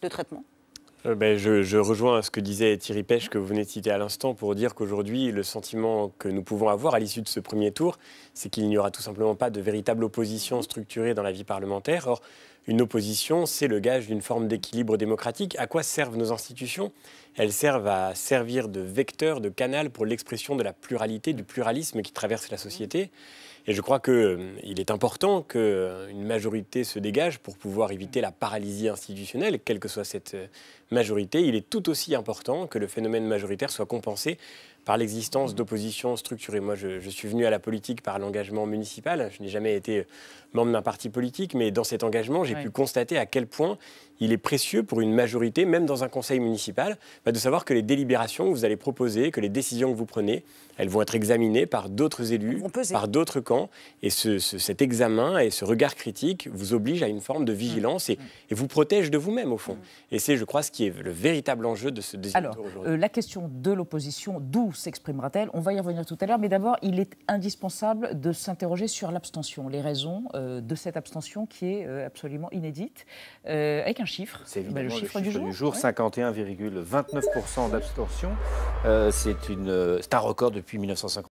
de traitement. Je rejoins ce que disait Thierry Pech, que vous venez de citer à l'instant, pour dire qu'aujourd'hui, le sentiment que nous pouvons avoir à l'issue de ce premier tour, c'est qu'il n'y aura tout simplement pas de véritable opposition structurée dans la vie parlementaire. Or, une opposition, c'est le gage d'une forme d'équilibre démocratique. À quoi servent nos institutions? Elles servent à servir de vecteur, de canal pour l'expression de la pluralité, du pluralisme qui traverse la société. Et je crois qu'il est important qu'une majorité se dégage pour pouvoir éviter la paralysie institutionnelle, quelle que soit cette majorité. Il est tout aussi important que le phénomène majoritaire soit compensé par l'existence d'oppositions structurées. Moi, je suis venu à la politique par l'engagement municipal. Je n'ai jamais été membre d'un parti politique, mais dans cet engagement, j'ai pu constater à quel point il est précieux pour une majorité, même dans un conseil municipal, de savoir que les délibérations que vous allez proposer, que les décisions que vous prenez, elles vont être examinées par d'autres élus, par d'autres camps. Et cet examen et ce regard critique vous oblige à une forme de vigilance et vous protège de vous-même, au fond. Et c'est, je crois, ce qui est le véritable enjeu de ce deuxième tour aujourd'hui. Alors, la question de l'opposition, d'où s'exprimera-t-elle? On va y revenir tout à l'heure, mais d'abord, il est indispensable de s'interroger sur l'abstention, les raisons de cette abstention qui est absolument inédite, avec un chiffre. C'est évidemment le chiffre du jour, 51,29% d'abstention. C'est un record depuis 1950.